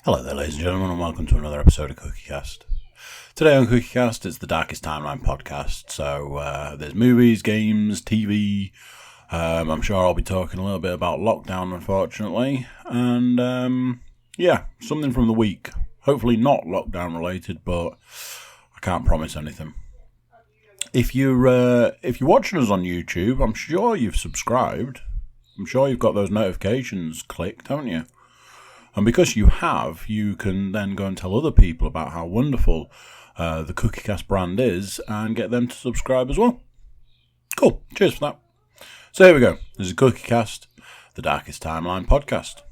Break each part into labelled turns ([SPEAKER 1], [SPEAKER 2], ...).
[SPEAKER 1] Hello there, ladies and gentlemen, and welcome to another episode of CookieCast. Today on CookieCast, it's the Darkest Timeline podcast. So there's movies, games, TV. I'm sure I'll be talking a little bit about lockdown, unfortunately, and something from the week. Hopefully not lockdown related, but I can't promise anything. If you're watching us on YouTube, I'm sure you've subscribed. I'm sure you've got those notifications clicked, haven't you? And because you have, you can then go and tell other people about how wonderful the CookieCast brand is and get them to subscribe as well. Cool. Cheers for that. So here we go. This is CookieCast, the Darkest Timeline podcast.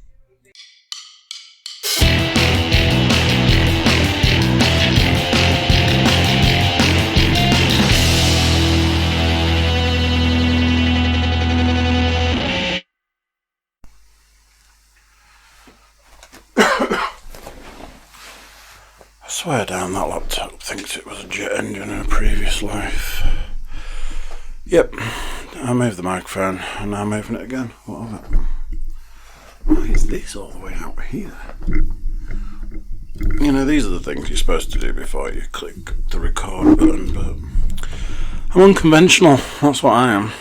[SPEAKER 1] I swear down that laptop thinks it was a jet engine in a previous life. Yep, I moved the microphone and now I'm moving it again. What of it? Why is this all the way out here? You know, these are the things you're supposed to do before you click the record button, but I'm unconventional, that's what I am.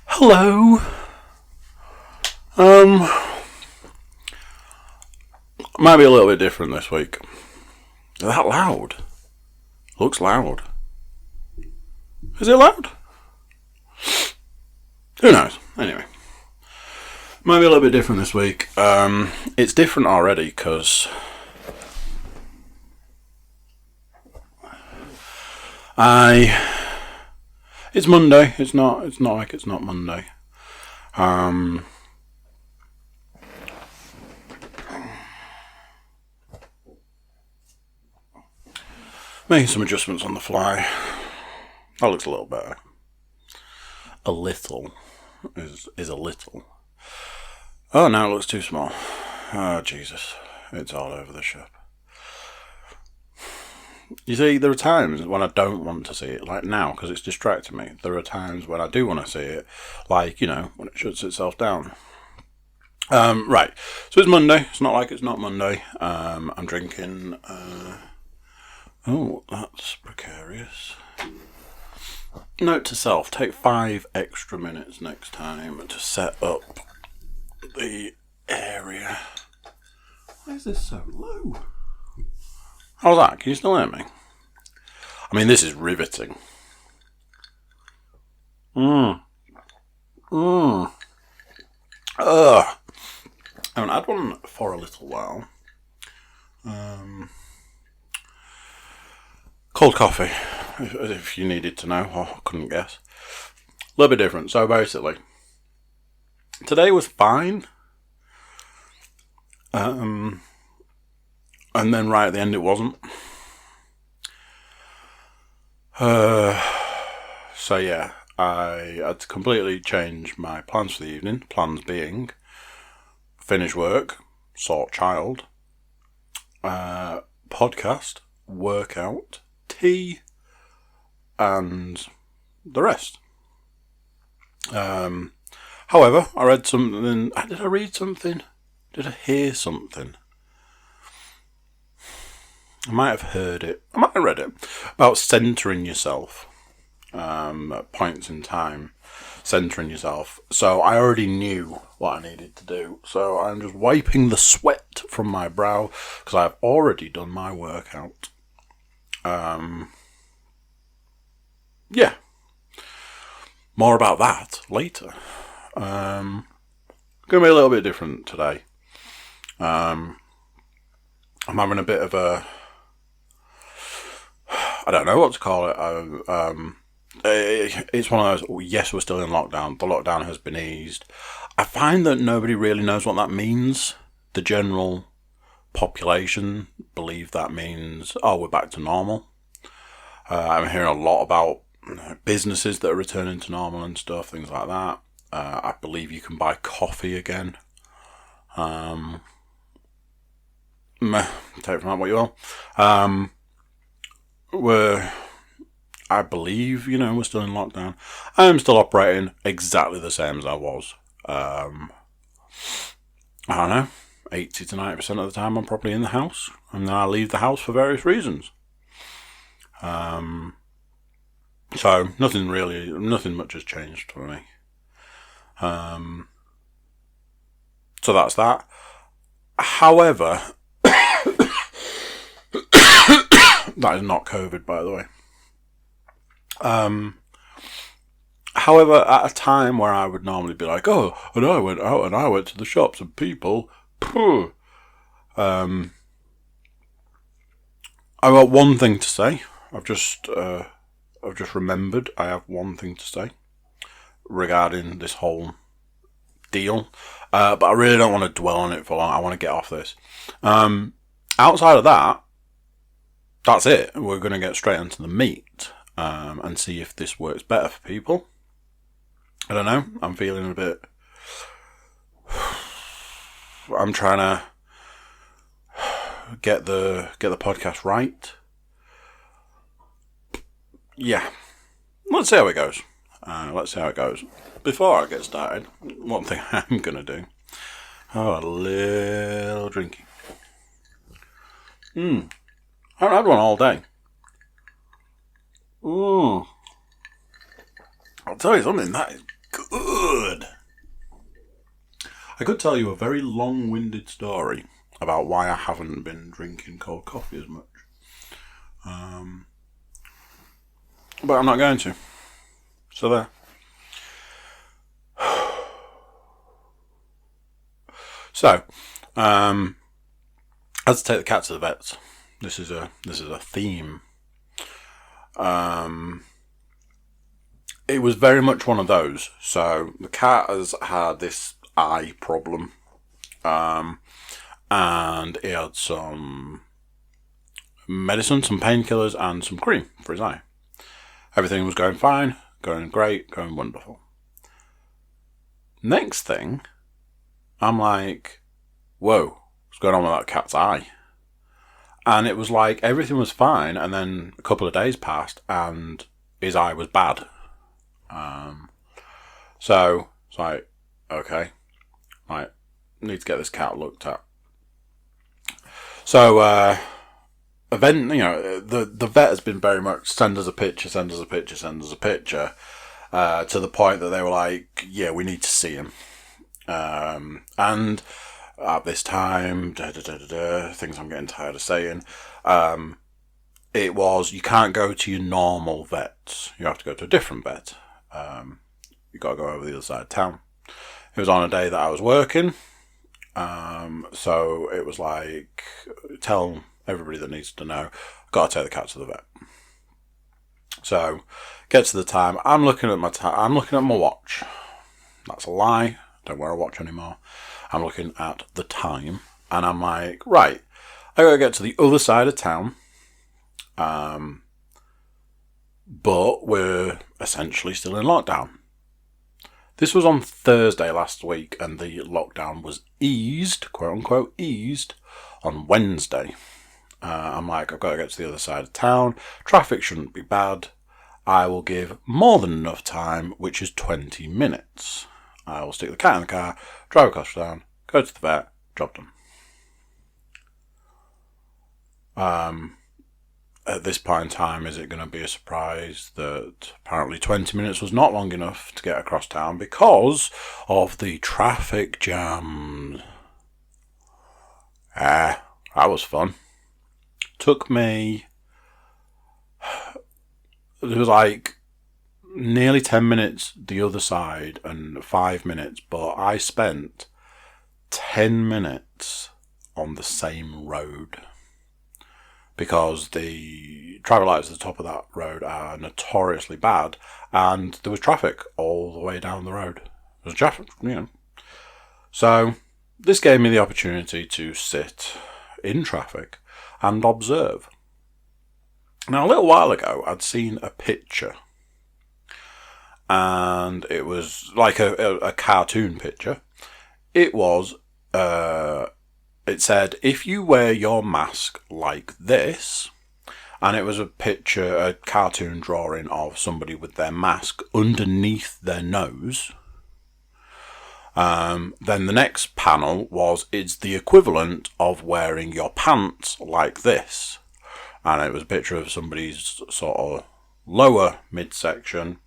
[SPEAKER 1] Hello. Might be a little bit different this week. Is that loud? Looks loud. Is it loud? Who knows? Anyway. Might be a little bit different this week. It's different already because it's Monday. It's not like it's not Monday. Making some adjustments on the fly. That looks a little better. A little is a little. Oh, now it looks too small. Oh, Jesus. It's all over the shop. You see, there are times when I don't want to see it, like now, because it's distracting me. There are times when I do want to see it, like, you know, when it shuts itself down. Right. So it's Monday. It's not like it's not Monday. I'm drinking... Oh, that's precarious. Note to self, take 5 extra minutes next time to set up the area. Why is this so low? How's that? Can you still hear me? I mean, this is riveting. I haven't had one for a little while. Cold coffee, if you needed to know, or couldn't guess. A little bit different. So basically, today was fine. And then right at the end it wasn't. So yeah, I had to completely change my plans for the evening. Plans being, finish work, sort child, podcast, workout, tea, and the rest. However, I read something. Did I read something? Did I hear something? I might have heard it. I might have read it about centering yourself at points in time. Centering yourself. So I already knew what I needed to do. So I'm just wiping the sweat from my brow because I've already done my workout. Yeah. More about that later. Going to be a little bit different today. I'm having a bit of a... I don't know what to call it. It's one of those, yes, we're still in lockdown. The lockdown has been eased. I find that nobody really knows what that means. The general population believe that means, oh, we're back to normal. I'm hearing a lot about businesses that are returning to normal and stuff, things like that. I believe you can buy coffee again. Take from that what you will. I believe, we're still in lockdown. I am still operating exactly the same as I was. I don't know, 80 to 90% of the time I'm probably in the house, and then I leave the house for various reasons. So nothing much has changed for me. So that's that. However, that is not COVID, by the way. However, at a time where I would normally be like, oh, and I went out and I went to the shops and people, I've got one thing to say. I've just remembered I have one thing to say regarding this whole deal, but I really don't want to dwell on it for long. I want to get off this. Outside of that, that's it. We're going to get straight into the meat and see if this works better for people. I don't know. I'm feeling a bit. I'm trying to get the podcast right. Yeah, let's see how it goes. Before I get started, one thing I'm gonna do. A little drinking. I haven't had one all day. I'll tell you something, that is good. I could tell you a very long-winded story about why I haven't been drinking cold coffee as much. But I'm not going to. So there. So, I had to take the cat to the vets. This is a theme. It was very much one of those. So the cat has had this eye problem, and he had some medicine, some painkillers, and some cream for his eye. Everything was going fine, going great, going wonderful. Next thing, I'm like, whoa, what's going on with that cat's eye? And it was like everything was fine, and then a couple of days passed, and his eye was bad. So it's like, okay, right, need to get this cat looked at. So, the vet has been very much send us a picture, to the point that they were like, yeah, we need to see him. And at this time, things I'm getting tired of saying, it was, you can't go to your normal vets. You have to go to a different vet. You got to go over the other side of town. It was on a day that I was working. So it was like, tell everybody that needs to know, got to take the cat to the vet. So, get to the time. I'm looking at my watch. That's a lie. Don't wear a watch anymore. I'm looking at the time, and I'm like, right, I gotta get to the other side of town. But we're essentially still in lockdown. This was on Thursday last week, and the lockdown was eased, quote unquote, eased on Wednesday. I'm like, I've got to get to the other side of town. Traffic shouldn't be bad. I will give more than enough time, which is 20 minutes. I will stick the cat in the car, drive across town, go to the vet, job done. At this point in time, is it going to be a surprise that apparently 20 minutes was not long enough to get across town because of the traffic jam? That was fun. Took me, it was like nearly 10 minutes the other side and 5 minutes, but I spent 10 minutes on the same road. Because the traffic lights at the top of that road are notoriously bad, and there was traffic all the way down the road. There was traffic, So, this gave me the opportunity to sit in traffic and observe. Now, a little while ago, I'd seen a picture, and it was like a cartoon picture. It was, it said, if you wear your mask like this, and it was a picture, a cartoon drawing of somebody with their mask underneath their nose, Then the next panel it's the equivalent of wearing your pants like this. And it was a picture of somebody's sort of lower midsection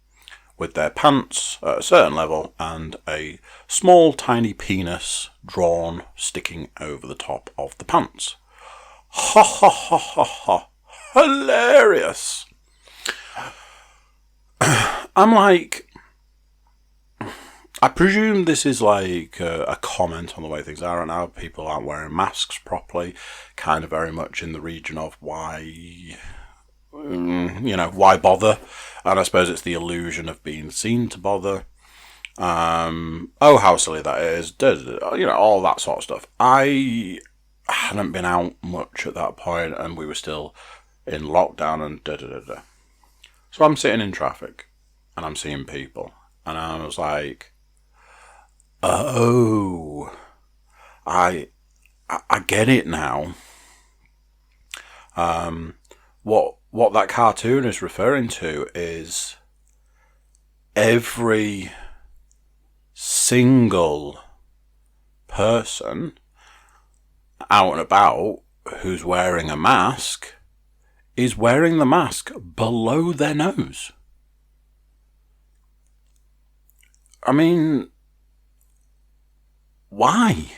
[SPEAKER 1] with their pants at a certain level and a small tiny penis drawn sticking over the top of the pants. Ha ha ha ha ha. Hilarious. I'm like, I presume this is like a comment on the way things are right now. People aren't wearing masks properly, kind of very much in the region of why bother? And I suppose it's the illusion of being seen to bother. Oh, how silly that is. All that sort of stuff. I hadn't been out much at that point, and we were still in lockdown and da-da-da-da. So I'm sitting in traffic, and I'm seeing people, and I was like, oh, I get it now. What that cartoon is referring to is every single person out and about who's wearing a mask is wearing the mask below their nose. I mean, why?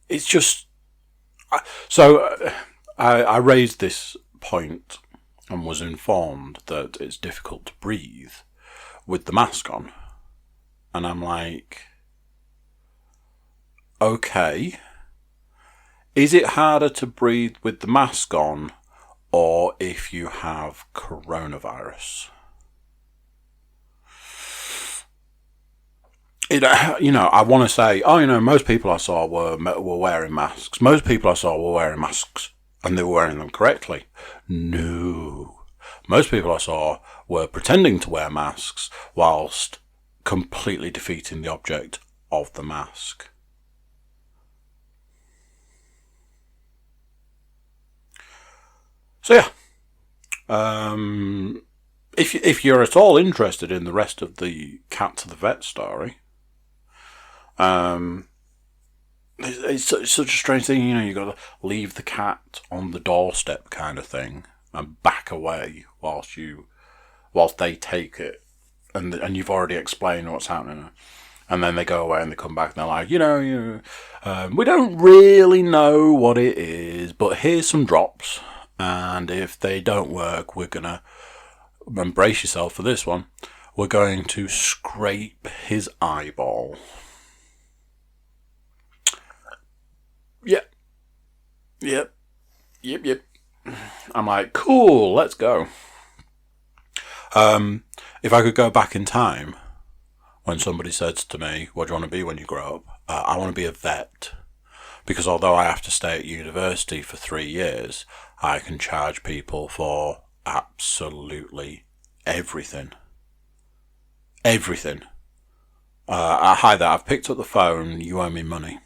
[SPEAKER 1] It's just... I raised this point and was informed that it's difficult to breathe with the mask on. And I'm like, okay, is it harder to breathe with the mask on or if you have coronavirus? I want to say, most people I saw were wearing masks. Most people I saw were wearing masks and they were wearing them correctly. No. Most people I saw were pretending to wear masks whilst completely defeating the object of the mask. So yeah, if you're at all interested in the rest of the Cat to the Vet story, it's such a strange thing, you got to leave the cat on the doorstep kind of thing and back away whilst they take it, and you've already explained what's happening, and then they go away and they come back and they're like, we don't really know what it is, but here's some drops, and if they don't work, we're gonna embrace yourself for this one. We're going to scrape his eyeball. Yep. I'm like, cool, let's go. If I could go back in time, when somebody said to me, what do you want to be when you grow up? I want to be a vet. Because although I have to stay at university for 3 years, I can charge people for absolutely everything. Everything. Hi there, I've picked up the phone, you owe me money.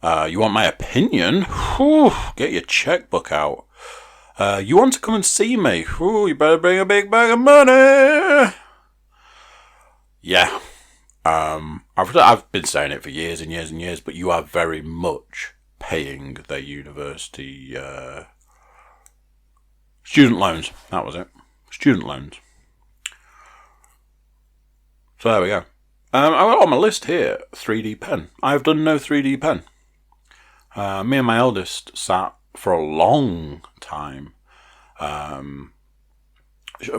[SPEAKER 1] You want my opinion? Whew, get your checkbook out. You want to come and see me? Whew, you better bring a big bag of money. Yeah. I've been saying it for years and years and years, but you are very much paying their university student loans. That was it. Student loans. So there we go. I've got on my list here 3D pen. I've done no 3D pen. Me and my eldest sat for a long time.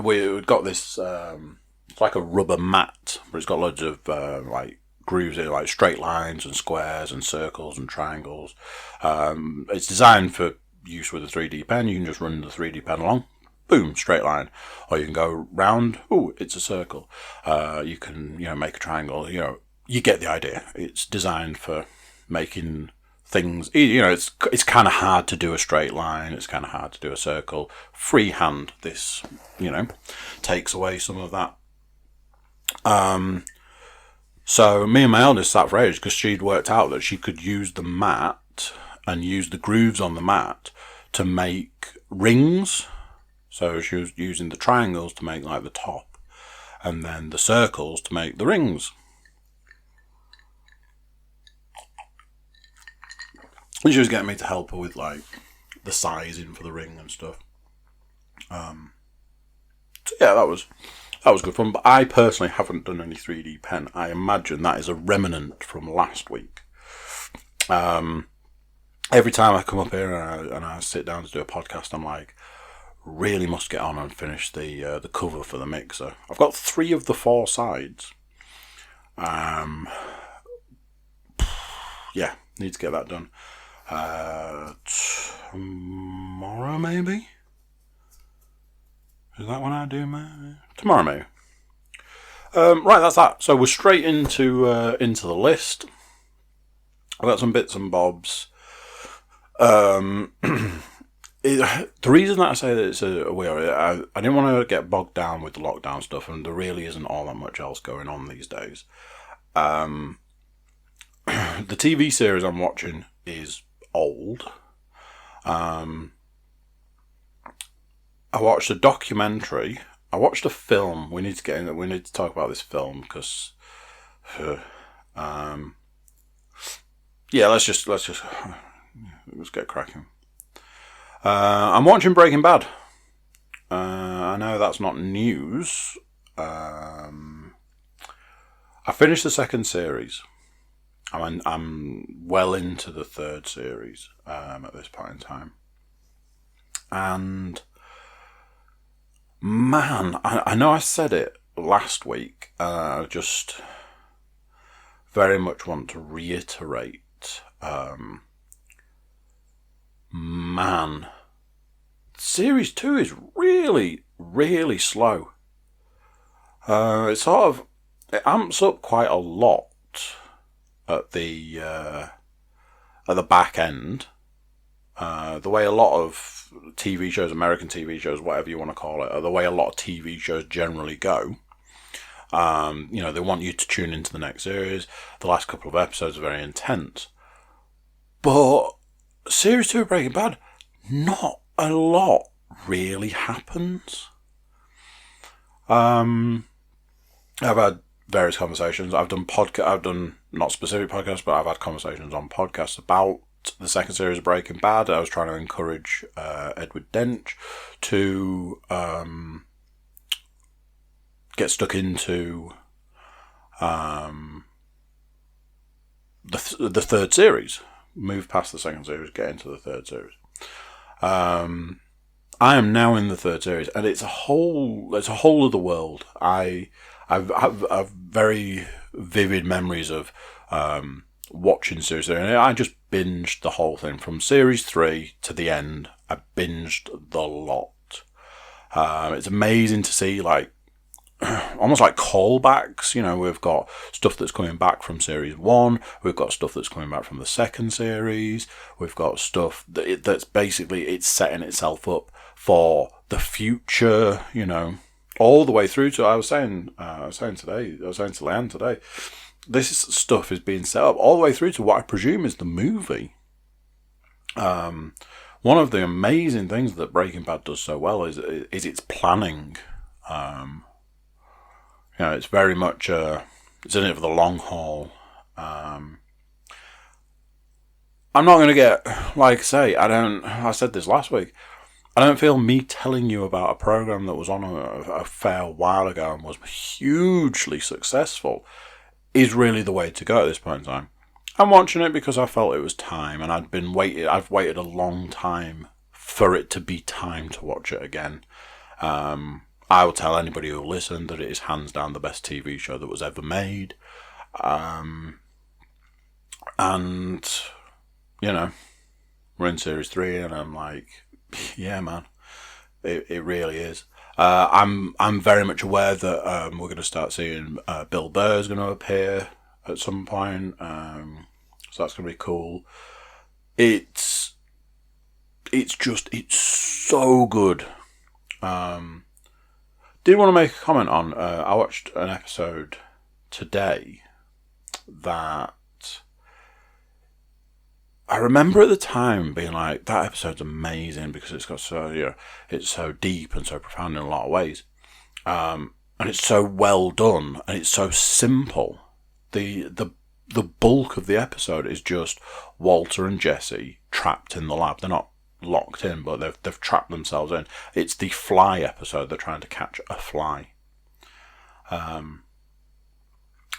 [SPEAKER 1] We've got this, it's like a rubber mat, but it's got loads of grooves in it, like straight lines and squares and circles and triangles. It's designed for use with a 3D pen. You can just run the 3D pen along. Boom, straight line. Or you can go round. Ooh, it's a circle. You can, make a triangle. You get the idea. It's designed for making things, it's kind of hard to do a straight line, it's kind of hard to do a circle. Freehand, this, takes away some of that. So me and my eldest sat for ages because she'd worked out that she could use the mat and use the grooves on the mat to make rings. So she was using the triangles to make like the top, and then the circles to make the rings. And she was getting me to help her with like the sizing for the ring and stuff. So yeah, that was good fun. But I personally haven't done any 3D pen. I imagine that is a remnant from last week. Every time I come up here and I sit down to do a podcast, I'm like, really must get on and finish the cover for the mixer. I've got 3 of the 4 sides. Yeah, need to get that done. Tomorrow maybe? Is that when I do my... Tomorrow maybe. Right, that's that. So we're straight into the list. I've got some bits and bobs. The reason that I say that it's a weird, I didn't want to get bogged down with the lockdown stuff, and there really isn't all that much else going on these days. The TV series I'm watching is old. I watched a documentary. I watched a film. We need to talk about this film because, yeah, let's get cracking. I'm watching Breaking Bad. I know that's not news. I finished the 2nd series. I'm well into the 3rd series at this point in time. And man, I know I said it last week. I just very much want to reiterate. Man, Series 2 is really, really slow. It amps up quite a lot at the back end. The way a lot of TV shows, American TV shows, whatever you want to call it, the way a lot of TV shows generally go. They want you to tune into the next series. The last couple of episodes are very intense. But Series 2 of Breaking Bad, not a lot really happens. I've had various conversations. I've done not specific podcasts, but I've had conversations on podcasts about the 2nd series of Breaking Bad. I was trying to encourage Edward Dench to get stuck into the 3rd series. Move past the 2nd series, get into the 3rd series. I am now in the 3rd series, and it's a whole other world. I've very vivid memories of watching series 3, and I just binged the whole thing from series 3 to the end. I binged the lot. It's amazing to see, like, almost like callbacks. We've got stuff that's coming back from series 1. We've got stuff that's coming back from the 2nd series. We've got stuff that's basically it's setting itself up for the future. All the way through to I was saying to Leanne today. This stuff is being set up all the way through to what I presume is the movie. One of the amazing things that Breaking Bad does so well is its planning. It's very much it's in it for the long haul. I'm not going to get, like I say, I said this last week, I don't feel me telling you about a program that was on a fair while ago and was hugely successful is really the way to go at this point in time. I'm watching it because I felt it was time, and I've waited a long time for it to be time to watch it again. I will tell anybody who will listen that it is hands down the best TV show that was ever made. And, we're in series 3 and I'm like, yeah, man, it really is. I'm very much aware that we're going to start seeing Bill Burr's going to appear at some point. So that's going to be cool. It's so good. Did want to make a comment on, I watched an episode today that I remember at the time being like, that episode's amazing because it's got it's so deep and so profound in a lot of ways. And it's so well done and it's so simple. The bulk of the episode is just Walter and Jesse trapped in the lab. They're not locked in, but they've trapped themselves in. It's the fly episode. They're trying to catch a fly. And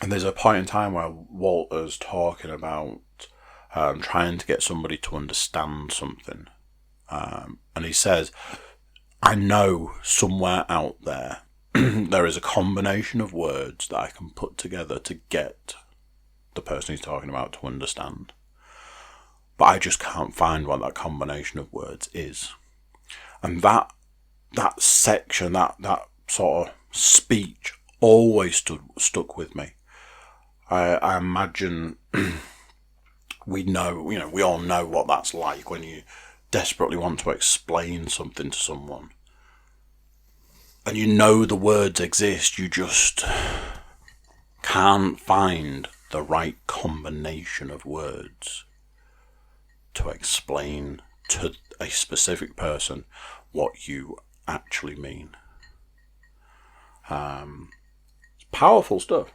[SPEAKER 1] there's a point in time where Walter's talking about trying to get somebody to understand something. And he says, I know somewhere out there there is a combination of words that I can put together to get the person he's talking about to understand. But I just can't find what that combination of words is. And that section, that sort of speech always stuck with me. I imagine we all know what that's like when you desperately want to explain something to someone. And you know the words exist, you just can't find the right combination of words to explain to a specific person what you actually mean. Powerful stuff.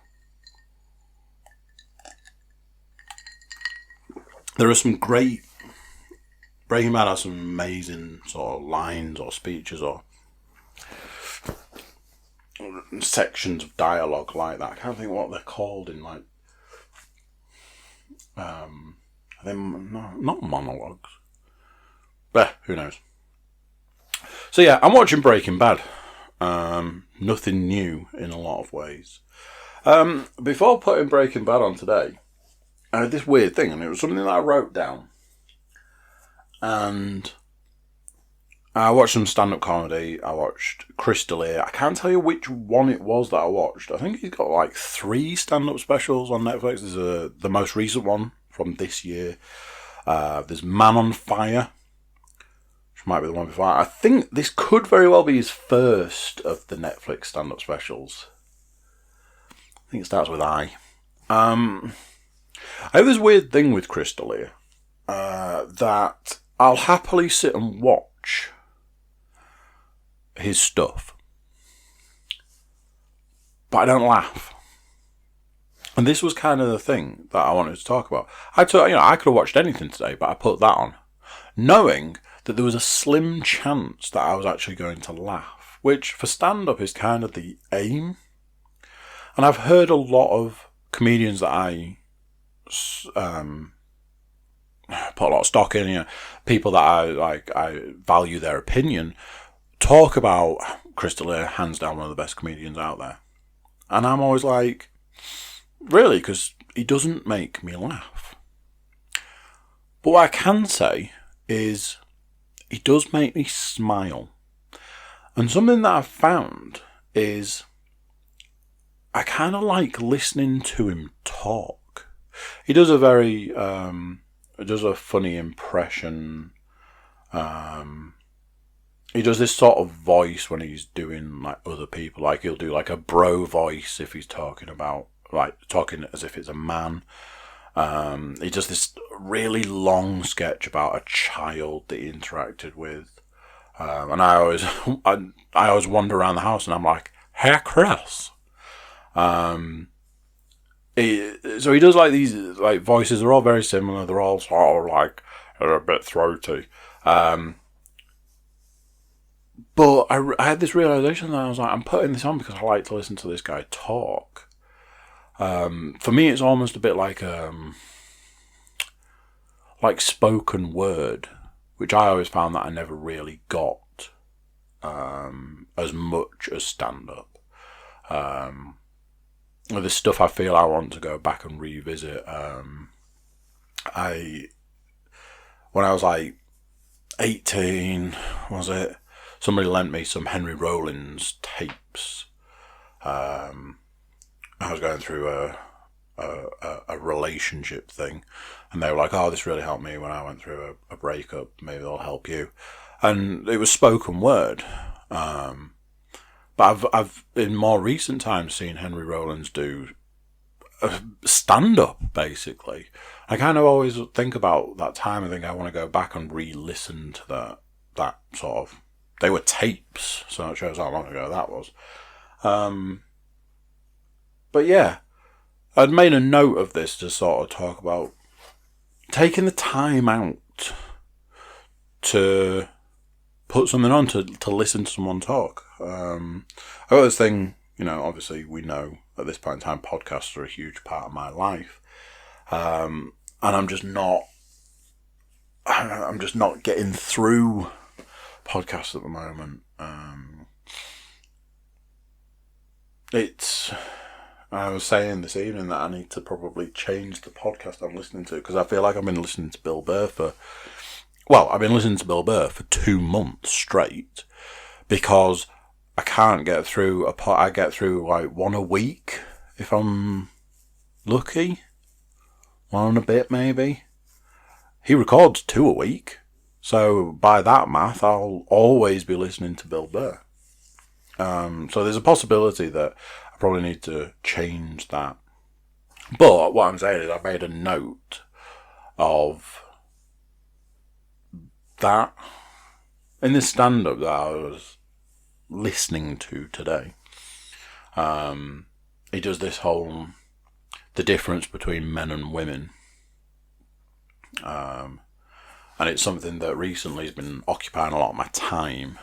[SPEAKER 1] There are some great... Breaking Bad has some amazing sort of lines or speeches or sections of dialogue like that. I can't think what they're called in like... I think not monologues. But who knows? So yeah, I'm watching Breaking Bad. Nothing new in a lot of ways. Before putting Breaking Bad on today, I had this weird thing, and it was something that I wrote down. And I watched some stand-up comedy. I watched Chris D'Elia. I can't tell you which one it was that I watched. I think he's got like 3 stand-up specials on Netflix. There's the most recent one from this year. There's Man on Fire, which might be the one before. I think this could very well be his first of the Netflix stand-up specials. I think it starts with I. I have this weird thing with Chris D'Elia, that I'll happily sit and watch his stuff, but I don't laugh. And this was kind of the thing that I wanted to talk about. I could have watched anything today, but I put that on, knowing that there was a slim chance that I was actually going to laugh, which for stand-up is kind of the aim. And I've heard a lot of comedians that I put a lot of stock in, people that I value their opinion, talk about Chris D'Elia, hands down one of the best comedians out there. And I'm always like, really? Because he doesn't make me laugh. But what I can say is he does make me smile. And something that I've found is I kind of like listening to him talk. He does a very, does a funny impression. He does this sort of voice when he's doing like other people. Like he'll do like a bro voice if he's talking about, like talking as if it's a man. He does this really long sketch about a child that he interacted with. And I always wander around the house and I'm like, hey Chris. So he does like these like voices. They're all very similar. They're all sort of like a bit throaty. But I had this realization that I was like, I'm putting this on because I like to listen to this guy talk. For me, it's almost a bit like spoken word, which I always found that I never really got as much as stand-up. The stuff I feel I want to go back and revisit. When I was like 18, was it? Somebody lent me some Henry Rollins tapes. I was going through a relationship thing, and they were like, "Oh, this really helped me when I went through a breakup. Maybe it'll help you." And it was spoken word. But I've in more recent times seen Henry Rollins do stand up basically, I kind of always think about that time. I think I want to go back and re-listen to that sort of. They were tapes, so it shows how long ago that was. But yeah, I'd made a note of this to sort of talk about taking the time out to put something on to listen to someone talk. I got this thing, obviously we know at this point in time podcasts are a huge part of my life. And I'm just not getting through podcasts at the moment. I was saying this evening that I need to probably change the podcast I'm listening to, because I feel like I've been listening to Bill Burr for 2 months straight, because I can't get through I get through like one a week if I'm lucky. One and a bit maybe. He records 2 a week, so by that math I'll always be listening to Bill Burr. So there's a possibility that I probably need to change that. But what I'm saying is I made a note of that in this stand-up that I was listening to today. He does this whole, the difference between men and women. And it's something that recently has been occupying a lot of my time.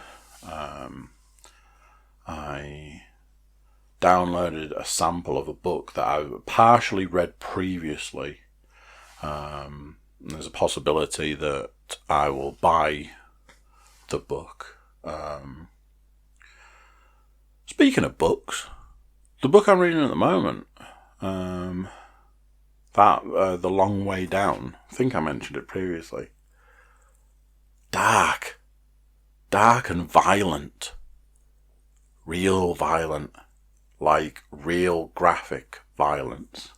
[SPEAKER 1] I downloaded a sample of a book that I partially read previously. There's a possibility that I will buy the book. Speaking of books, the book I'm reading at the moment, The Long Way Down, I think I mentioned it previously. Dark and violent. Real violent. Like real graphic violence.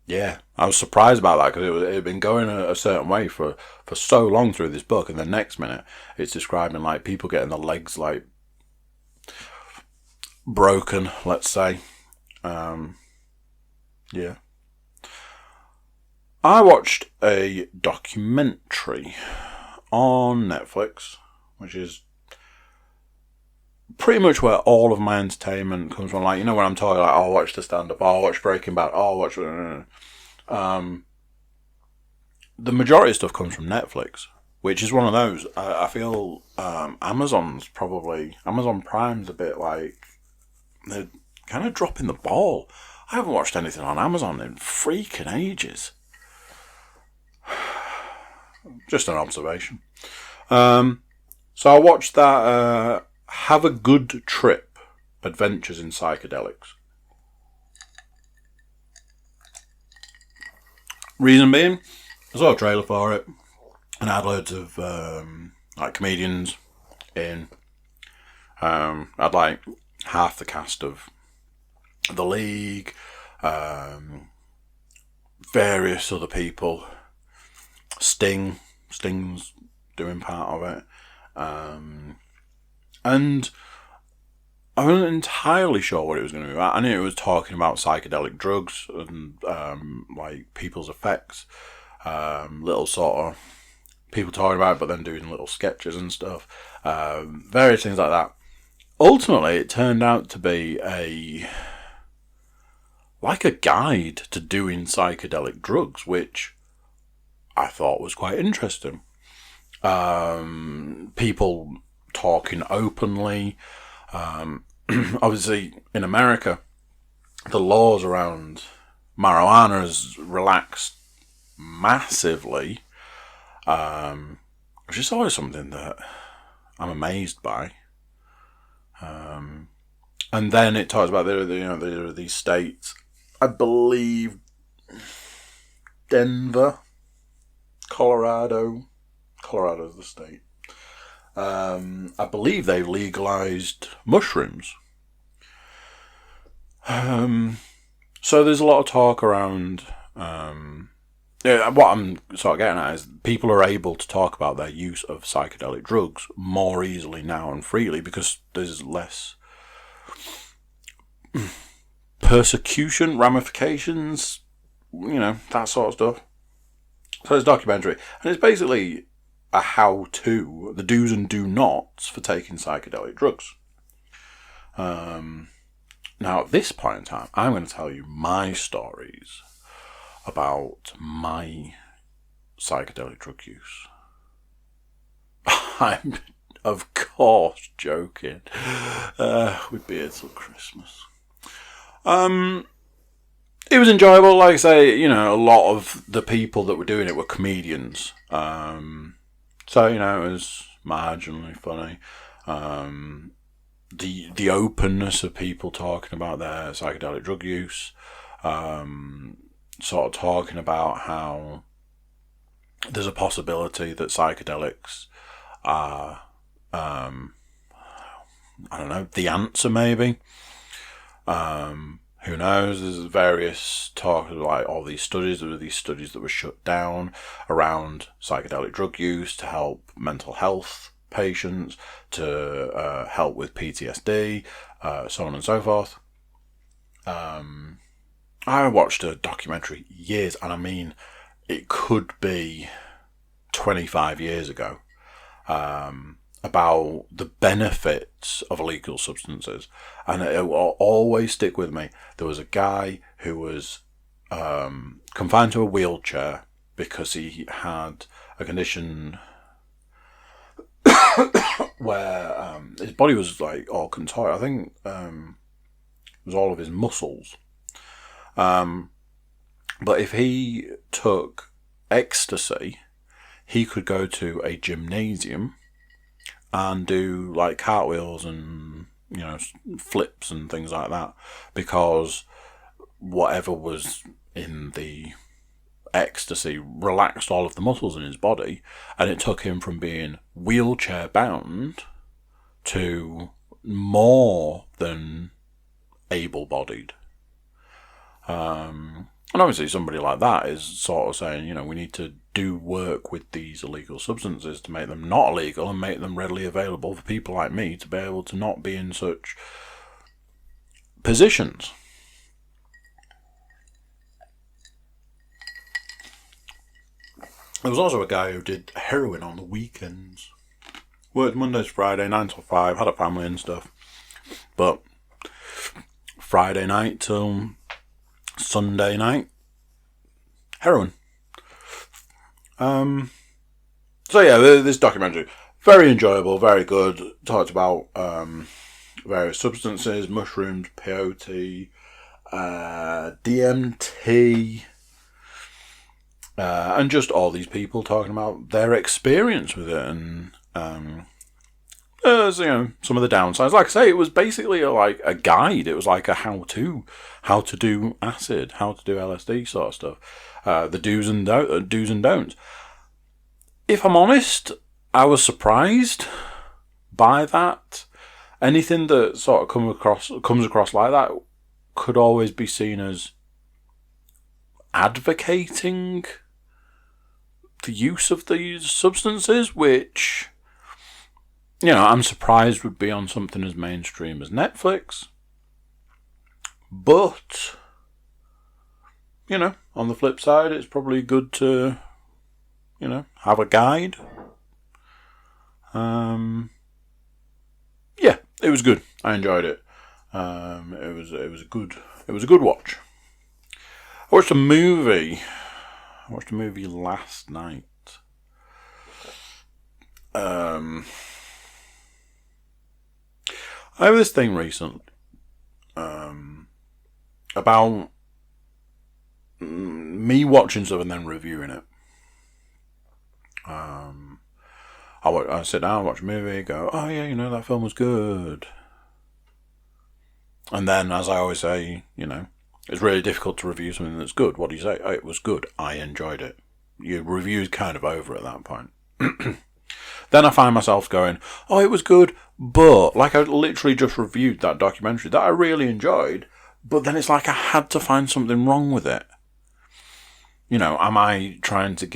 [SPEAKER 1] Yeah, I was surprised about that, because it had been going a certain way for so long through this book, and the next minute it's describing like people getting their legs like broken, let's say. Yeah. I watched a documentary on Netflix, which is pretty much where all of my entertainment comes from. Like, when I'm talking, like, I'll watch the stand-up, I'll watch Breaking Bad, I'll watch... the majority of stuff comes from Netflix, which is one of those. I feel Amazon Prime's a bit like... they're kind of dropping the ball. I haven't watched anything on Amazon in freaking ages. Just an observation. So I watched that Have a Good Trip, Adventures in Psychedelics. Reason being, I saw a trailer for it, and I had loads of comedians in. I had like half the cast of The League, various other people. Sting's doing part of it. And I wasn't entirely sure what it was going to be about. I knew it was talking about psychedelic drugs and like people's effects. Little sort of people talking about it, but then doing little sketches and stuff. Various things like that. Ultimately, it turned out to be a guide to doing psychedelic drugs, which I thought was quite interesting. People talking openly. Obviously, in America, the laws around marijuana has relaxed massively, which is always something that I'm amazed by. And then it talks about there are these states. I believe Denver, Colorado's the state. I believe they've legalized mushrooms. So there's a lot of talk around. What I'm sort of getting at is people are able to talk about their use of psychedelic drugs more easily now and freely, because there's less persecution, ramifications, that sort of stuff. So it's a documentary, and it's basically a how-to, the do's and do nots for taking psychedelic drugs. Now, at this point in time, I'm going to tell you my stories about my psychedelic drug use. I'm, of course, joking. We'd be here till Christmas. It was enjoyable. Like I say, a lot of the people that were doing it were comedians. So, it was marginally funny. The openness of people talking about their psychedelic drug use, sort of talking about how there's a possibility that psychedelics are, the answer maybe. Who knows? There's various talk of like all these studies. There were these studies that were shut down around psychedelic drug use to help mental health patients, to help with PTSD, so on and so forth. I watched a documentary years, and I mean, it could be 25 years ago, about the benefits of illegal substances, and it will always stick with me. There was a guy who was confined to a wheelchair because he had a condition where his body was like all contorted. I think it was all of his muscles. But if he took ecstasy, he could go to a gymnasium and do like cartwheels and flips and things like that, because whatever was in the ecstasy relaxed all of the muscles in his body, and it took him from being wheelchair bound to more than able-bodied. And obviously somebody like that is sort of saying, we need to do work with these illegal substances to make them not illegal and make them readily available for people like me to be able to not be in such positions. There was also a guy who did heroin on the weekends. Worked Monday to Friday, 9 till 5, had a family and stuff. But Friday night till Sunday night, heroin. So yeah, this documentary, very enjoyable, very good. Talked about various substances, mushrooms, peyote, DMT, and just all these people talking about their experience with it, and some of the downsides. Like I say, it was basically like a guide. It was like a how to do acid, how to do LSD sort of stuff, the do's and don'ts. If I'm honest, I was surprised by that. Anything that sort of comes across like that could always be seen as advocating the use of these substances, which, I'm surprised would be on something as mainstream as Netflix. But, on the flip side, it's probably good to, have a guide. Yeah, it was good. I enjoyed it. It was a good watch. I watched a movie last night. I have this thing recently about me watching stuff and then reviewing it. I sit down, watch a movie, go, oh yeah, that film was good. And then, as I always say, it's really difficult to review something that's good. What do you say? Oh, it was good. I enjoyed it. Your review's kind of over at that point. Then I find myself going, oh, it was good, but like I literally just reviewed that documentary that I really enjoyed, but then it's like I had to find something wrong with it. Am I trying to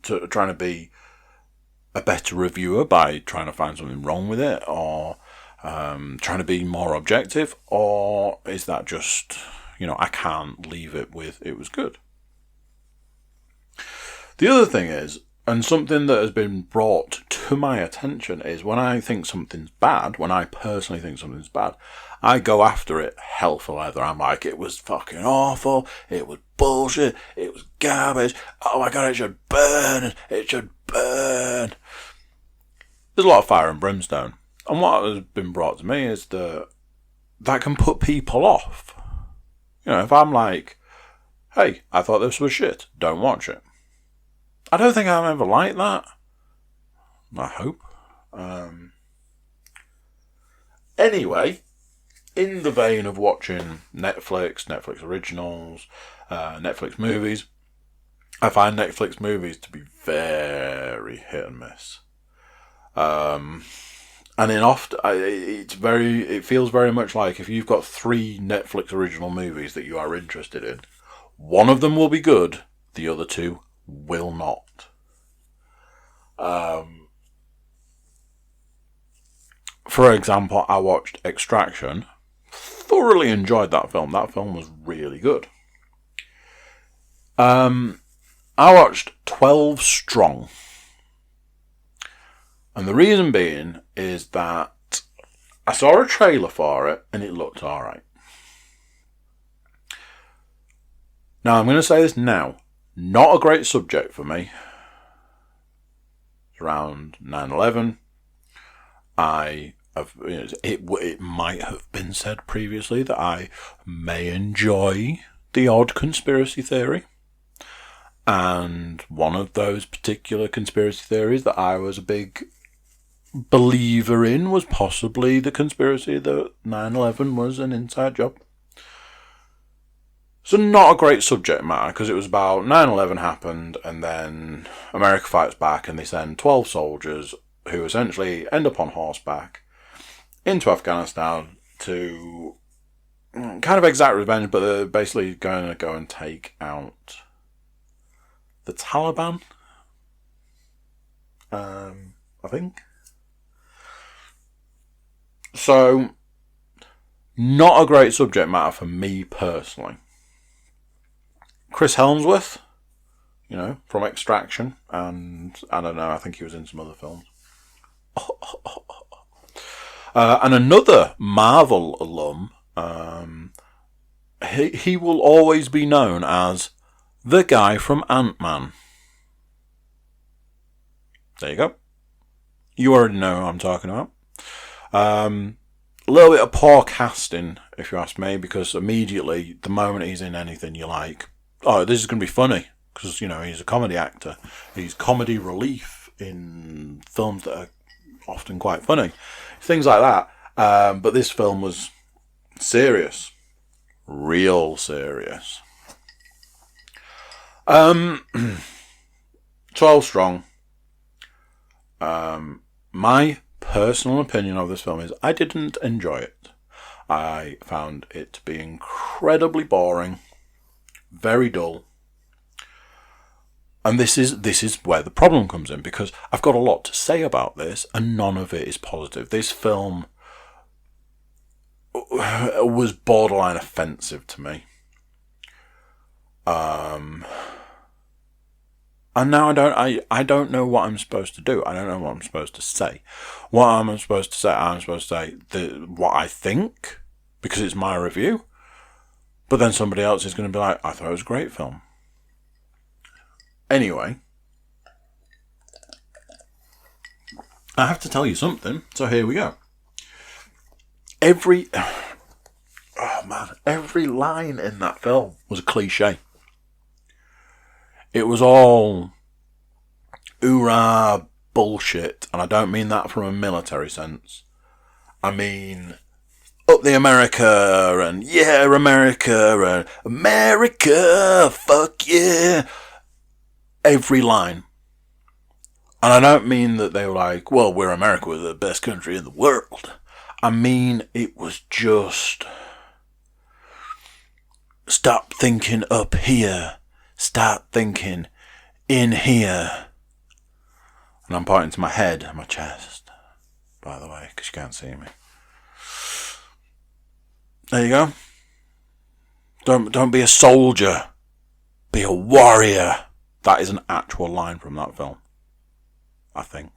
[SPEAKER 1] trying to be a better reviewer by trying to find something wrong with it, or trying to be more objective, or is that just, I can't leave it with it was good? The other thing is, and something that has been brought to my attention, is when I think something's bad, when I personally think something's bad, I go after it hell for leather. I'm like, it was fucking awful, it was bullshit, it was garbage, oh my god, it should burn, it should burn. There's a lot of fire and brimstone. And what has been brought to me is that can put people off. If I'm like, hey, I thought this was shit, don't watch it. I don't think I'm ever like that. I hope. Anyway, in the vein of watching Netflix originals, Netflix movies, I find Netflix movies to be very hit and miss. And then often it feels very much like if you've got 3 Netflix original movies that you are interested in, one of them will be good, the other 2 will not. For example, I watched Extraction. Thoroughly enjoyed that film. That film was really good. I watched 12 Strong. And the reason being is that I saw a trailer for it and it looked alright. Now, I'm going to say this now. Not a great subject for me. It's around 9/11. It might have been said previously that I may enjoy the odd conspiracy theory. And one of those particular conspiracy theories that I was a big believer in was possibly the conspiracy that 9/11 was an inside job. So not a great subject matter, because it was about 9/11 happened and then America fights back and they send 12 soldiers who essentially end up on horseback into Afghanistan to kind of exact revenge, but they're basically going to go and take out the Taliban, I think. So, not a great subject matter for me personally. Chris Helmsworth, from Extraction, and I don't know, I think he was in some other films. And another Marvel alum, he will always be known as the guy from Ant-Man. There you go. You already know who I'm talking about. A little bit of poor casting, if you ask me, because immediately, the moment he's in anything, you're like, oh, this is going to be funny. Because, he's a comedy actor. He's comedy relief in films that are often quite funny. Things like that. But this film was serious. Real serious. 12 Strong. My personal opinion of this film is I didn't enjoy it. I found it to be incredibly boring, very dull. And this is where the problem comes in, because I've got a lot to say about this and none of it is positive. This film was borderline offensive to me. And now I don't know what I'm supposed to do. I don't know what I'm supposed to say. What am I supposed to say? I'm supposed to say what I think, because it's my review. But then somebody else is going to be like, I thought it was a great film. Anyway, I have to tell you something, so here we go. Every line in that film was a cliche. It was all hoorah bullshit, and I don't mean that from a military sense. I mean, up the America, and yeah, America, and America, fuck yeah. Every line. And I don't mean that they were like, well, we're America, we're the best country in the world. I mean, it was just, stop thinking up here. Start thinking in here. And I'm pointing to my head and my chest, by the way, because you can't see me. There you go. Don't be a soldier. Be a warrior. That is an actual line from that film, I think.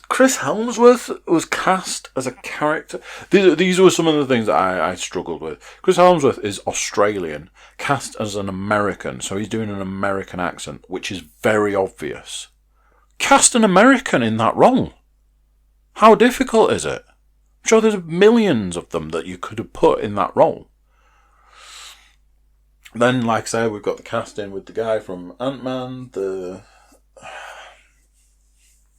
[SPEAKER 1] Chris Hemsworth was cast as a character. These were some of the things that I struggled with. Chris Hemsworth is Australian, cast as an American, so he's doing an American accent, which is very obvious. Cast an American in that role. How difficult is it? I'm sure there's millions of them that you could have put in that role. Then, like I say, we've got the casting with the guy from Ant-Man, I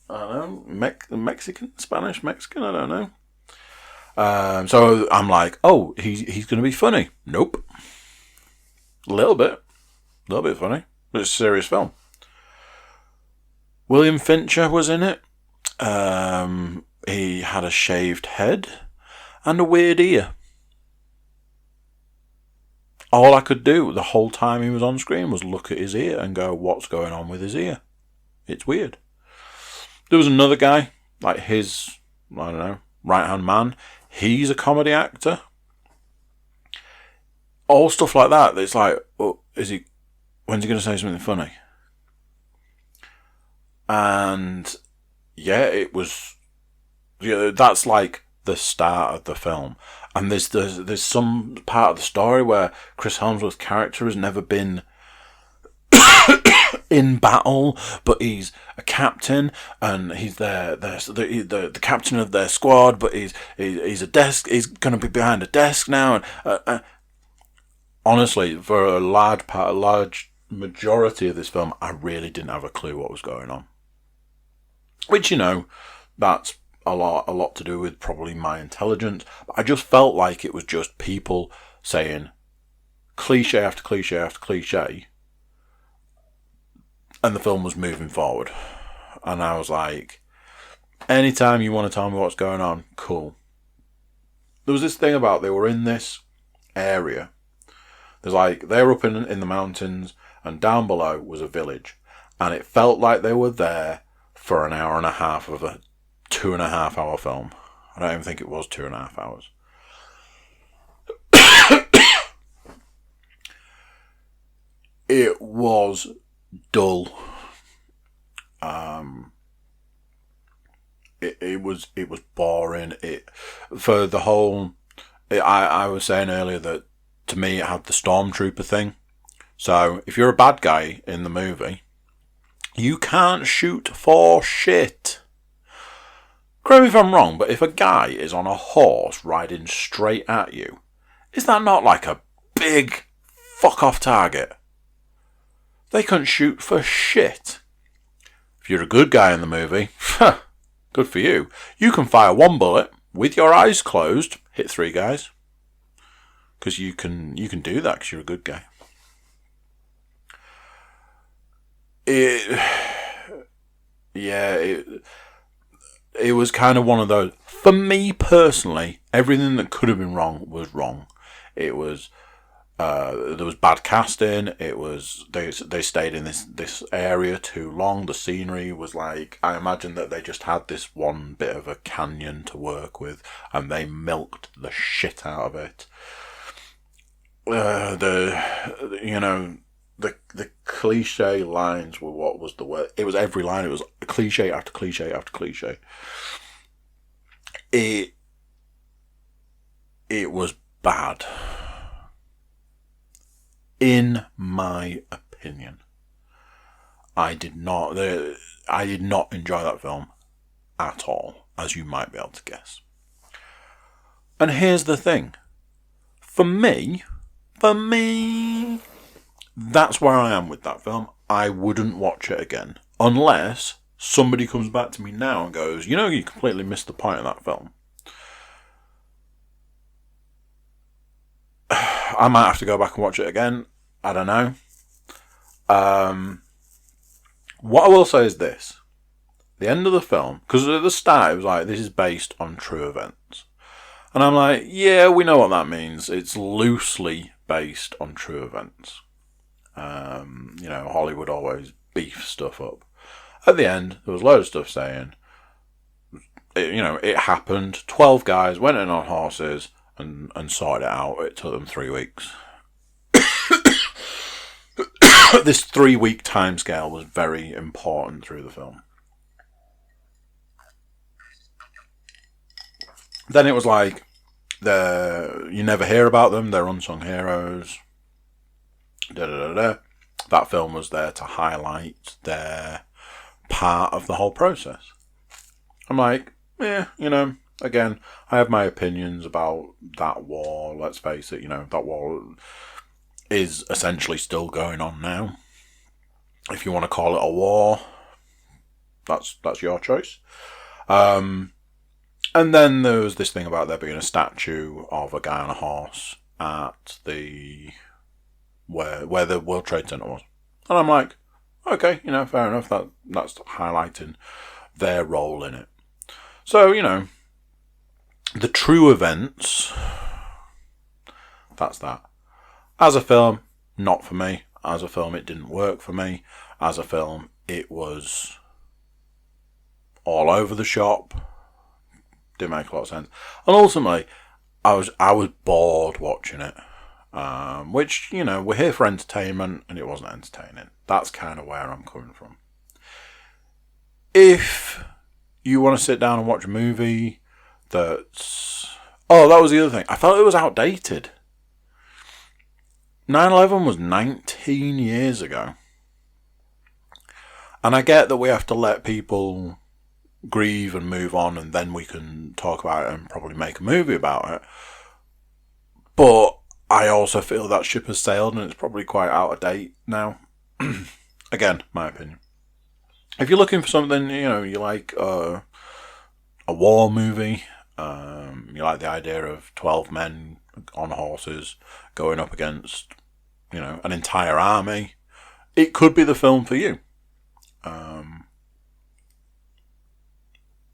[SPEAKER 1] don't know, Mexican, I don't know. So I'm like, oh, he's going to be funny. Nope. A little bit funny, but it's a serious film. William Fincher was in it. He had a shaved head and a weird ear. All I could do the whole time he was on screen was look at his ear and go, what's going on with his ear? It's weird. There was another guy, like his, I don't know, right-hand man. He's a comedy actor. All stuff like that. It's like, oh, when's he going to say something funny? And yeah, it was. Yeah, that's like the start of the film. And there's some part of the story where Chris Hemsworth's character has never been in battle, but he's a captain and he's the captain of their squad. But he's going to be behind a desk now. And honestly, for a large majority of this film, I really didn't have a clue what was going on. Which, that's a lot to do with probably my intelligence. But I just felt like it was just people saying cliche after cliche after cliche, and the film was moving forward. And I was like, anytime you want to tell me what's going on, cool. There was this thing about they were in this area. There's like, they were up in the mountains, and down below was a village. And it felt like they were there for an hour and a half of a 2.5 hour film. I don't even think it was 2.5 hours. It was dull. It was boring. For the whole. I was saying earlier that to me it had the stormtrooper thing. So if you're a bad guy in the movie, you can't shoot for shit. Correct me if I'm wrong, but if a guy is on a horse riding straight at you, is that not like a big fuck off target? They couldn't shoot for shit. If you're a good guy in the movie, good for you. You can fire one bullet with your eyes closed, hit 3 guys. Because you can do that because you're a good guy. It was kind of one of those. For me personally, everything that could have been wrong was wrong. It was there was bad casting. It was they stayed in this area too long. The scenery was like, I imagine that they just had this one bit of a canyon to work with, and they milked the shit out of it. The cliche lines were what was the word. It was every line. It was cliche after cliche after cliche. It was bad. In my opinion, I did not enjoy that film at all, as you might be able to guess. And here's the thing. For me, that's where I am with that film. I wouldn't watch it again. Unless somebody comes back to me now and goes, you completely missed the point of that film. I might have to go back and watch it again. I don't know. What I will say is this. The end of the film, because at the start it was like, this is based on true events. And I'm like, yeah, we know what that means. It's loosely based on true events. Hollywood always beefs stuff up. At the end, there was a load of stuff saying it happened. 12 guys went in on horses and sorted it out. It took them 3 weeks. This 3-week timescale was very important through the film. Then it was like, you never hear about them, they're unsung heroes. That film was there to highlight their part of the whole process. I'm like, again, I have my opinions about that war. Let's face it, that war is essentially still going on now. If you want to call it a war, that's your choice. And then there was this thing about there being a statue of a guy on a horse at where the World Trade Center was. And I'm like, okay, fair enough. That's highlighting their role in it. So, the true events, that's that. As a film, not for me. As a film, it didn't work for me. As a film, it was all over the shop. Didn't make a lot of sense. And ultimately, I was bored watching it. Which, we're here for entertainment, and it wasn't entertaining. That's kind of where I'm coming from. If you want to sit down and watch a movie that's... Oh, that was the other thing. I felt it was outdated. 9/11 was 19 years ago. And I get that we have to let people grieve and move on, and then we can talk about it and probably make a movie about it. But I also feel that ship has sailed and it's probably quite out of date now. Again, my opinion. If you're looking for something, you like a war movie, you like the idea of 12 men on horses going up against, an entire army, it could be the film for you. At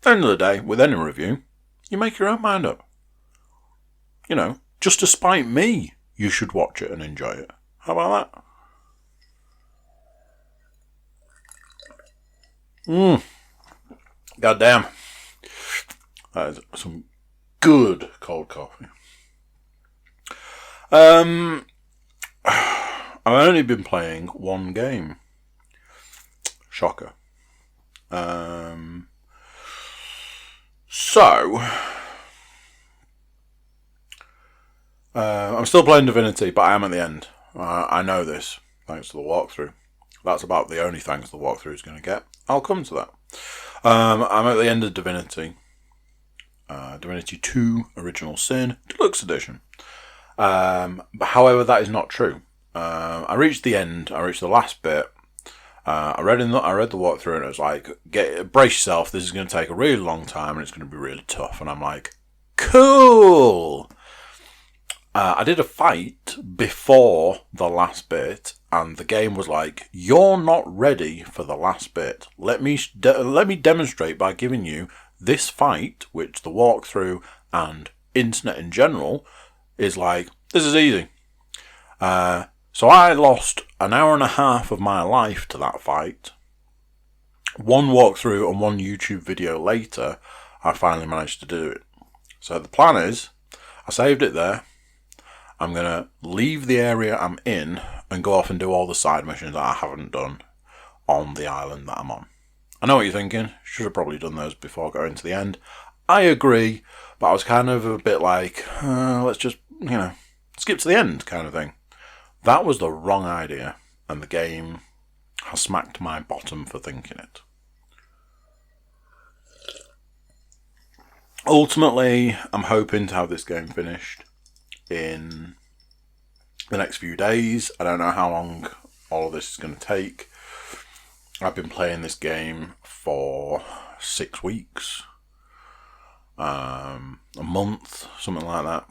[SPEAKER 1] the end of the day, with any review, you make your own mind up. Just to spite me, you should watch it and enjoy it. How about that? God damn. That is some good cold coffee. I've only been playing one game. Shocker. I'm still playing Divinity, but I am at the end. I know this, thanks to the walkthrough. That's about the only thanks the walkthrough is going to get. I'll come to that. I'm at the end of Divinity. Divinity 2 Original Sin Deluxe Edition. However, that is not true. I reached the end. I reached the last bit. I read the walkthrough and it was like, brace yourself. This is going to take a really long time and it's going to be really tough. And I'm like, cool. I did a fight before the last bit, and the game was like, "You're not ready for the last bit. Let me demonstrate by giving you this fight," which the walkthrough and internet in general is like, "This is easy." So I lost an hour and a half of my life to that fight. One walkthrough and one YouTube video later, I finally managed to do it. So the plan is, I saved it there. I'm going to leave the area I'm in and go off and do all the side missions that I haven't done on the island that I'm on. I know what you're thinking. Should have probably done those before going to the end. I agree, but I was kind of a bit like, let's just, skip to the end kind of thing. That was the wrong idea, and the game has smacked my bottom for thinking it. Ultimately, I'm hoping to have this game finished in the next few days. I don't know how long all of this is going to take. I've been playing this game for 6 weeks, a month, something like that.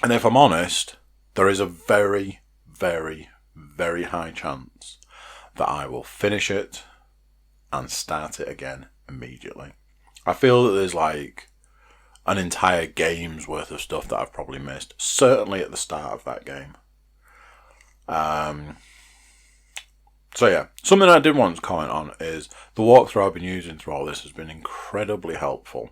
[SPEAKER 1] And if I'm honest, there is a very, very, very high chance that I will finish it and start it again immediately. I feel that there's like an entire game's worth of stuff that I've probably missed, certainly at the start of that game. So yeah, something I did want to comment on is the walkthrough I've been using through all this has been incredibly helpful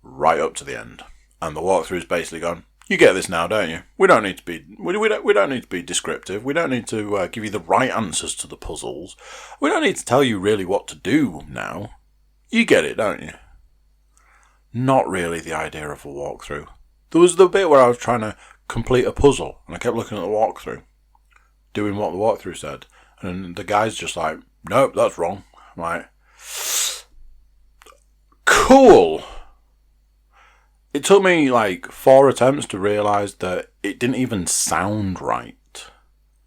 [SPEAKER 1] right up to the end. And the walkthrough is basically gone, you get this now, don't you? We don't need to be we don't need to be descriptive. We don't need to give you the right answers to the puzzles. We don't need to tell you really what to do now. You get it, don't you? Not really the idea of a walkthrough. There was the bit where I was trying to complete a puzzle and I kept looking at the walkthrough, doing what the walkthrough said, and the guy's just like, nope, that's wrong. I'm like, cool. It took me like 4 attempts to realise that it didn't even sound right.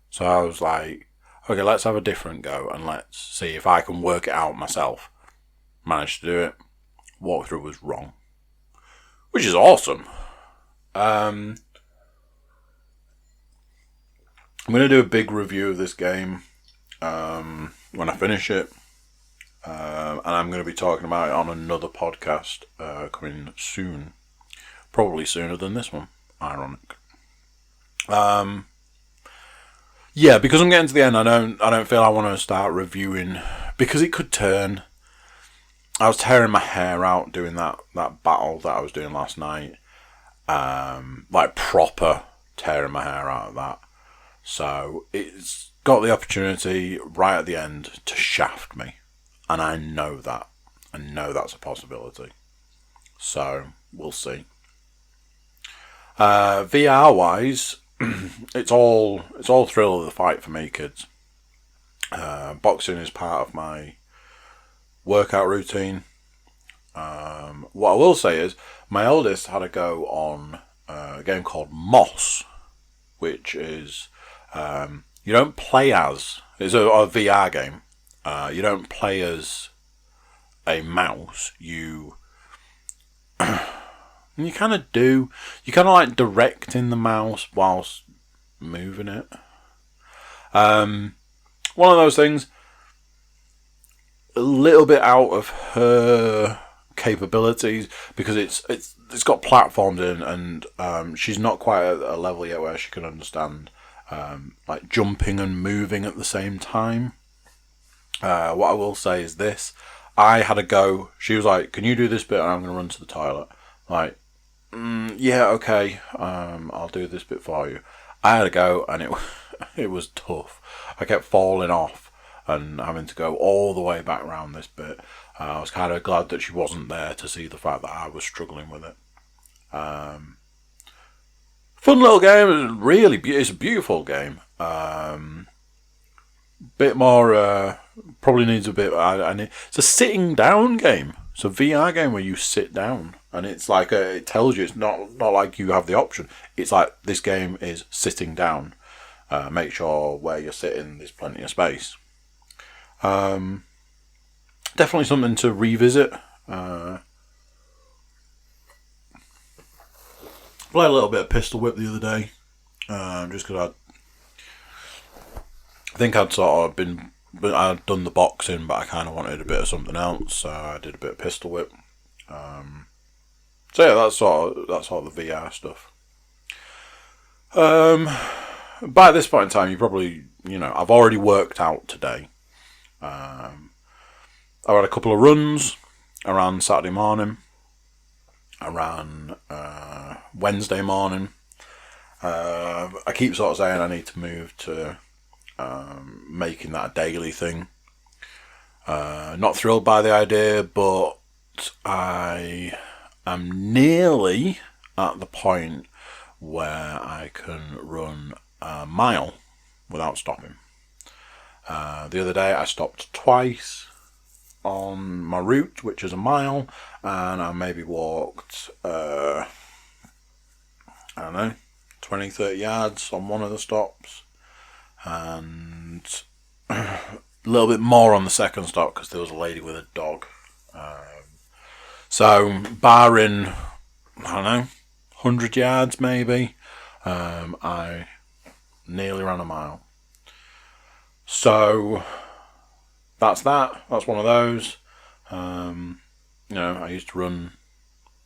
[SPEAKER 1] So I was like, okay, let's have a different go and let's see if I can work it out myself. Managed to do it. Walkthrough was wrong. Which is awesome. I'm going to do a big review of this game when I finish it. And I'm going to be talking about it on another podcast coming soon. Probably sooner than this one. Ironic. Yeah, because I'm getting to the end, I don't feel I want to start reviewing, because it could turn. I was tearing my hair out doing that battle that I was doing last night. Like proper tearing my hair out of that. So it's got the opportunity right at the end to shaft me. And I know that. I know that's a possibility. So we'll see. VR wise, it's all thrill of the fight for me, kids. Boxing is part of my workout routine. What I will say is, my eldest had a go on a game called Moss, which is you don't play as, it's a VR game. You don't play as a mouse. You kind of do. You kind of like directing the mouse whilst moving it. One of those things, a little bit out of her capabilities, because it's got platforms in, and she's not quite at a level yet where she can understand like jumping and moving at the same time. What I will say is this: I had a go. She was like, "Can you do this bit?" And I'm going to run to the toilet. Like, yeah, okay. I'll do this bit for you. I had a go, and it was tough. I kept falling off and having to go all the way back around this bit. I was kind of glad that she wasn't there to see the fact that I was struggling with it. Fun little game. Really, it's a beautiful game. Bit more. Probably needs a bit. It's a sitting down game. It's a VR game where you sit down, and it's like it tells you it's not like you have the option. It's like this game is sitting down. Make sure where you're sitting there's plenty of space. Definitely something to revisit. Played a little bit of Pistol Whip the other day, just because I think I'd sort of I'd done the boxing, but I kind of wanted a bit of something else, so I did a bit of Pistol Whip. So yeah, that's sort of the VR stuff. By this point in time, you probably, I've already worked out today. I had a couple of runs. I ran Saturday morning. I ran Wednesday morning. I keep sort of saying I need to move to making that a daily thing. Not thrilled by the idea, but I am nearly at the point where I can run a mile without stopping. The other day I stopped twice on my route, which is a mile, and I maybe walked, 20-30 yards on one of the stops, and a little bit more on the second stop because there was a lady with a dog. So barring, 100 yards maybe, I nearly ran a mile. So that's that. That's one of those. I used to run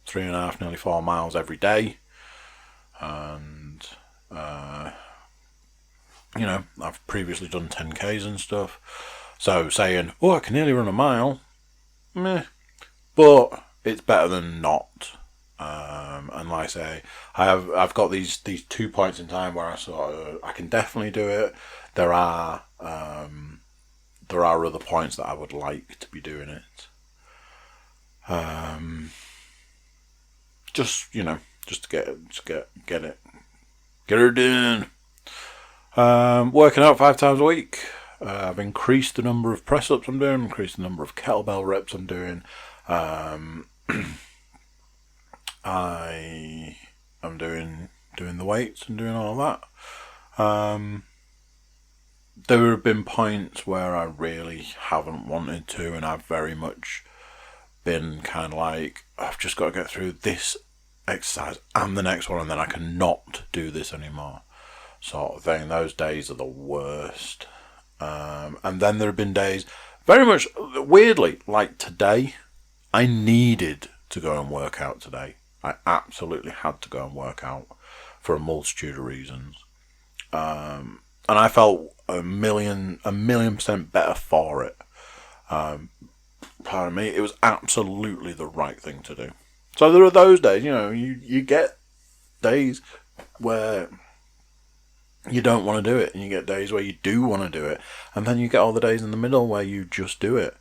[SPEAKER 1] 3.5, nearly 4 miles every day, and I've previously done 10Ks and stuff. So saying, I can nearly run a mile, meh. But it's better than not. And like I say, I've got these 2 points in time where I can definitely do it. There are other points that I would like to be doing it. Just to get her done. Working out 5 times a week. I've increased the number of press ups I'm doing, increased the number of kettlebell reps I'm doing. I am doing the weights and doing all that. There have been points where I really haven't wanted to, and I've very much been kind of like, I've just got to get through this exercise and the next one, and then I cannot do this anymore, sort of thing. Those days are the worst. And then there have been days, very much weirdly, like today, I needed to go and work out today. I absolutely had to go and work out for a multitude of reasons. And I felt a million % better for it. Pardon me, it was absolutely the right thing to do. So there are those days, you get days where you don't want to do it, and you get days where you do want to do it, and then you get all the days in the middle where you just do it.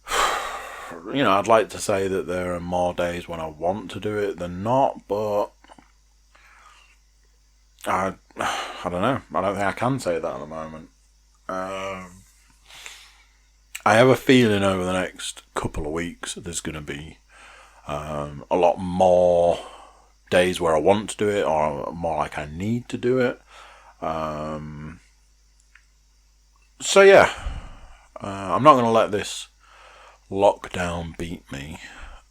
[SPEAKER 1] I'd like to say that there are more days when I want to do it than not, but I don't know. I don't think I can say that at the moment. I have a feeling over the next couple of weeks there's going to be a lot more days where I want to do it, or more like I need to do it. So yeah, I'm not going to let this lockdown beat me.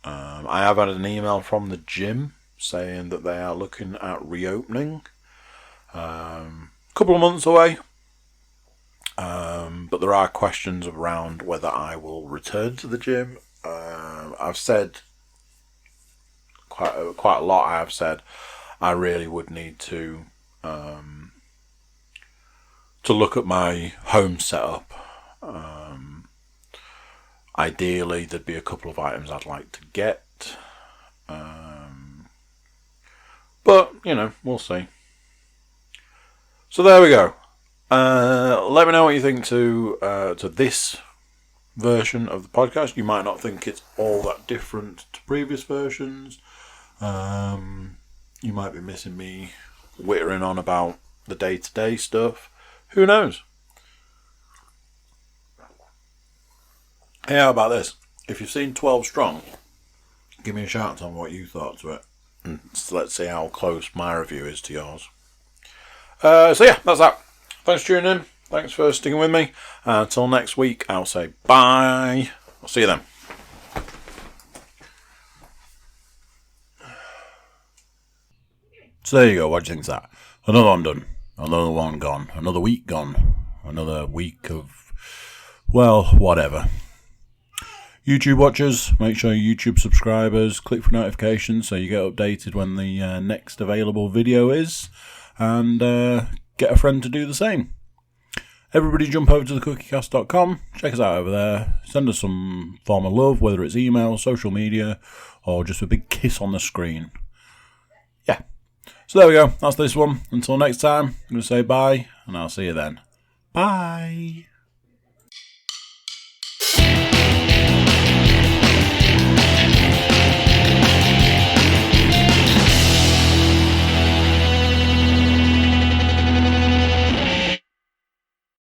[SPEAKER 1] I have had an email from the gym saying that they are looking at reopening. Couple of months away. But there are questions around whether I will return to the gym. I've said quite a lot. I have said I really would need to look at my home setup. Ideally, there'd be a couple of items I'd like to get. But we'll see. So there we go. Let me know what you think to this version of the podcast. You might not think it's all that different to previous versions. You might be missing me whittering on about the day-to-day stuff. Who knows? Hey, how about this? If you've seen 12 Strong, give me a shout on what you thought to it. And let's see how close my review is to yours. So yeah, that's that. Thanks for tuning in. Thanks for sticking with me. Until next week, I'll say bye. I'll see you then. So there you go. What do you think of that? Another one done. Another one gone. Another week gone. Another week of, well, whatever. YouTube watchers, make sure you're YouTube subscribers, click for notifications so you get updated when the next available video is, and get a friend to do the same. Everybody jump over to thecookiecast.com, check us out over there, send us some form of love, whether it's email, social media, or just a big kiss on the screen. Yeah. So there we go, that's this one. Until next time, I'm going to say bye, and I'll see you then. Bye!